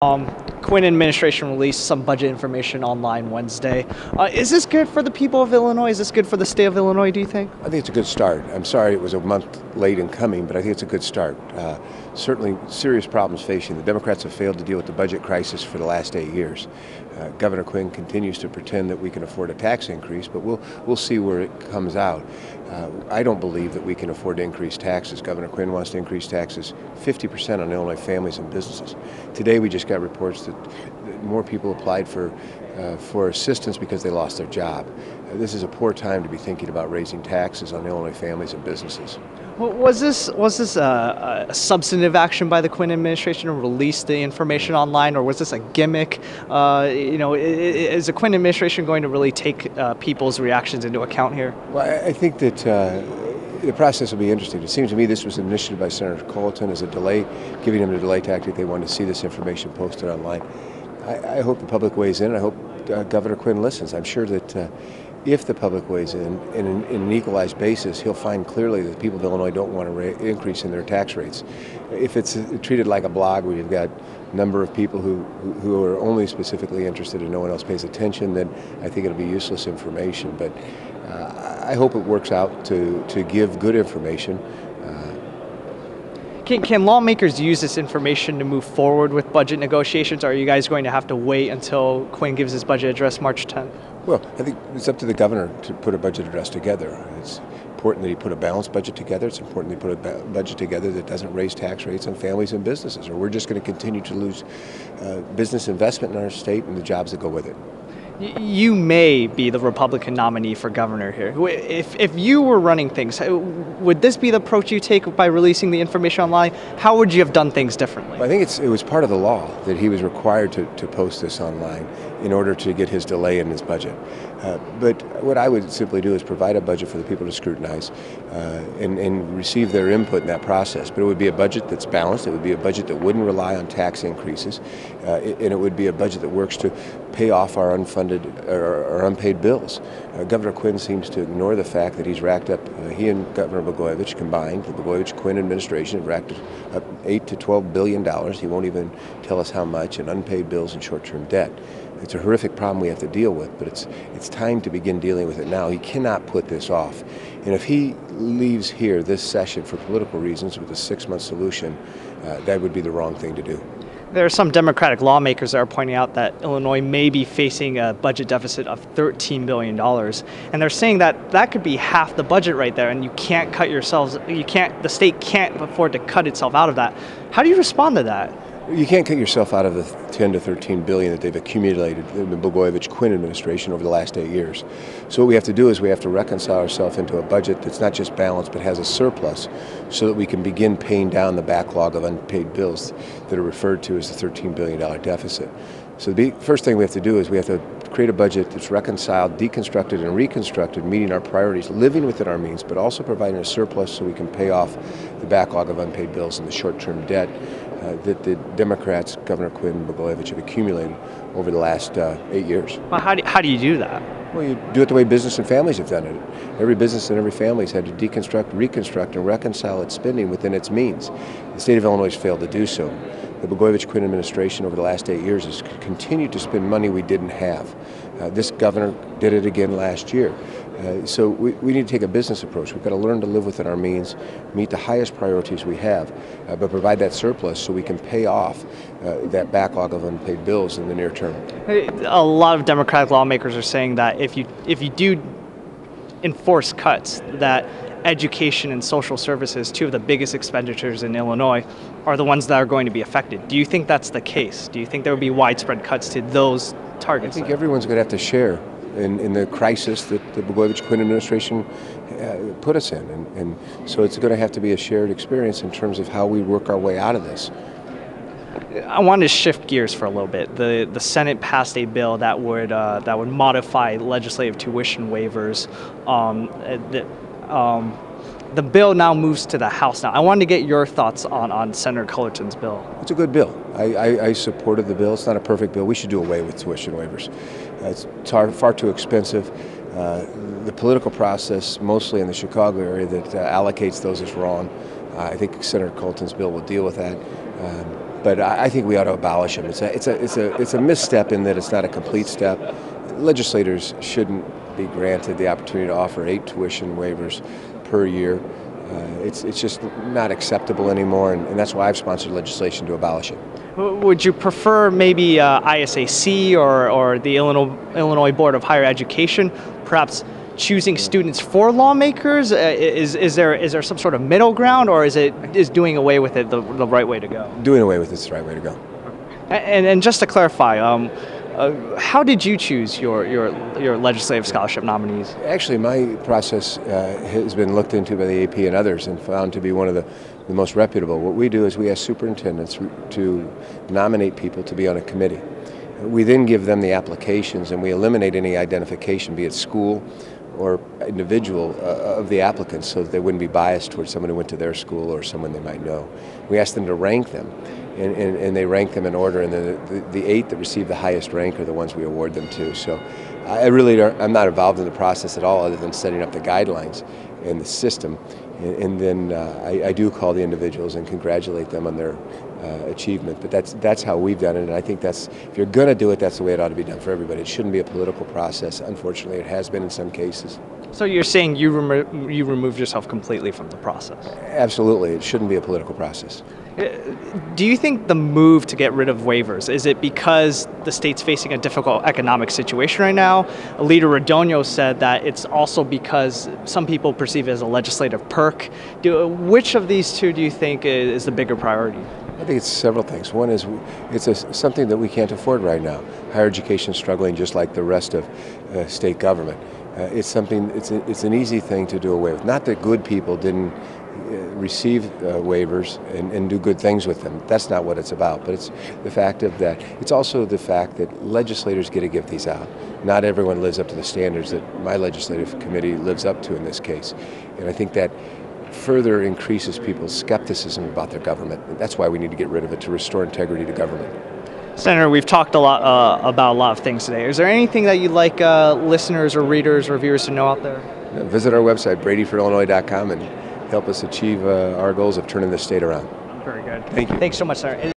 Quinn administration released some budget information online Wednesday. Is this good for the people of Illinois? Is this good for the state of Illinois, do you think? I think it's a good start. I'm sorry it was a month late in coming, but I think it's a good start. Certainly serious problems facing. The Democrats have failed to deal with the budget crisis for the last 8 years. Governor Quinn continues to pretend that we can afford a tax increase, but we'll see where it comes out. I don't believe that we can afford to increase taxes. Governor Quinn wants to increase taxes 50% on Illinois families and businesses. Today we just got reports that more people applied for assistance because they lost their job. This is a poor time to be thinking about raising taxes on Illinois families and businesses. Was this a substantive action by the Quinn administration to release the information online, or was this a gimmick? Is the Quinn administration going to really take people's reactions into account here? Well, I think that the process will be interesting. It seems to me this was initiated by Senator Colton as a delay, giving them a delay tactic. They wanted to see this information posted online. I hope the public weighs in. I hope Governor Quinn listens. I'm sure that if the public weighs in an equalized basis, he'll find clearly that the people of Illinois don't want an increase in their tax rates. If it's treated like a blog where you've got a number of people who are only specifically interested and no one else pays attention, then I think it'll be useless information. But I hope it works out to give good information. Can lawmakers use this information to move forward with budget negotiations, or are you guys going to have to wait until Quinn gives his budget address March 10th? Well, I think it's up to the governor to put a budget address together. It's important that he put a balanced budget together. It's important that he put a budget together that doesn't raise tax rates on families and businesses, or we're just going to continue to lose business investment in our state and the jobs that go with it. You may be the Republican nominee for governor here. If you were running things, would this be the approach you take by releasing the information online? How would you have done things differently? I think it was part of the law that he was required to post this online in order to get his delay in his budget. But what I would simply do is provide a budget for the people to scrutinize and receive their input in that process. But it would be a budget that's balanced. It would be a budget that wouldn't rely on tax increases. And it would be a budget that works to pay off our unfunded or unpaid bills. Governor Quinn seems to ignore the fact that he's racked up, he and Governor Blagojevich combined, the Blagojevich-Quinn administration have racked up $8 to $12 billion. He won't even tell us how much in unpaid bills and short-term debt. It's a horrific problem we have to deal with, but it's time to begin dealing with it now. He cannot put this off. And if he leaves here this session for political reasons with a 6-month solution, that would be the wrong thing to do. There are some Democratic lawmakers that are pointing out that Illinois may be facing a budget deficit of $13 billion. And they're saying that that could be half the budget right there, and you can't cut yourselves, the state can't afford to cut itself out of that. How do you respond to that? You can't cut yourself out of the 10 to 13 billion that they've accumulated in the Blagojevich-Quinn administration over the last 8 years. So what we have to do is we have to reconcile ourselves into a budget that's not just balanced but has a surplus so that we can begin paying down the backlog of unpaid bills that are referred to as the $13 billion deficit. So the first thing we have to do is we have to create a budget that's reconciled, deconstructed, and reconstructed, meeting our priorities, living within our means, but also providing a surplus so we can pay off the backlog of unpaid bills and the short-term debt that the Democrats, Governor Quinn and Blagojevich, have accumulated over the last 8 years. Well, how do you do that? Well, you do it the way business and families have done it. Every business and every family has had to deconstruct, reconstruct, and reconcile its spending within its means. The state of Illinois has failed to do so. The Blagojevich-Quinn administration over the last 8 years has continued to spend money we didn't have. This governor did it again last year. So we need to take a business approach. We've got to learn to live within our means, meet the highest priorities we have, but provide that surplus so we can pay off that backlog of unpaid bills in the near term. A lot of Democratic lawmakers are saying that if you do enforce cuts, that education and social services, two of the biggest expenditures in Illinois, are the ones that are going to be affected. Do you think that's the case? Do you think there will be widespread cuts to those targets? I think everyone's going to have to share in the crisis that the Blagojevich-Quinn administration put us in. And so it's going to have to be a shared experience in terms of how we work our way out of this. I wanted to shift gears for a little bit. The Senate passed a bill that would modify legislative tuition waivers. The bill now moves to the House now. I wanted to get your thoughts on Senator Cullerton's bill. It's a good bill. I supported the bill. It's not a perfect bill. We should do away with tuition waivers. It's far too expensive. The political process, mostly in the Chicago area, that allocates those is wrong. I think Senator Cullerton's bill will deal with that. But I think we ought to abolish them. It's a misstep in that it's not a complete step. Legislators shouldn't be granted the opportunity to offer 8 tuition waivers per year. It's just not acceptable anymore, and that's why I've sponsored legislation to abolish it. Would you prefer maybe ISAC or the Illinois Board of Higher Education perhaps choosing students for lawmakers? Is there some sort of middle ground, or is doing away with it the right way to go? Doing away with it's the right way to go. And just to clarify, how did you choose your legislative scholarship nominees? Actually, my process has been looked into by the AP and others and found to be one of the most reputable. What we do is we ask superintendents to nominate people to be on a committee. We then give them the applications and we eliminate any identification, be it school or individual, of the applicants, so that they wouldn't be biased towards someone who went to their school or someone they might know. We ask them to rank them, and they rank them in order, and then the 8 that receive the highest rank are the ones we award them to. So I'm not involved in the process at all, other than setting up the guidelines and the system. And then I do call the individuals and congratulate them on their achievement. But that's how we've done it, and I think if you're going to do it, that's the way it ought to be done for everybody. It shouldn't be a political process. Unfortunately, it has been in some cases. So you're saying you removed yourself completely from the process? Absolutely. It shouldn't be a political process. Do you think the move to get rid of waivers, is it because the state's facing a difficult economic situation right now? Leader Radonio said that it's also because some people perceive it as a legislative perk. Which of these two do you think is the bigger priority? I think it's several things. One is it's something that we can't afford right now. Higher education is struggling just like the rest of state government. It's an easy thing to do away with. Not that good people didn't receive waivers and do good things with them. That's not what it's about. But it's the fact of that. It's also the fact that legislators get to give these out. Not everyone lives up to the standards that my legislative committee lives up to in this case. And I think that further increases people's skepticism about their government. And that's why we need to get rid of it, to restore integrity to government. Senator, we've talked a lot about a lot of things today. Is there anything that you'd like listeners or readers or viewers to know out there? Visit our website, bradyforillinois.com, and help us achieve our goals of turning this state around. Very good. Thank you. Thanks so much, Senator.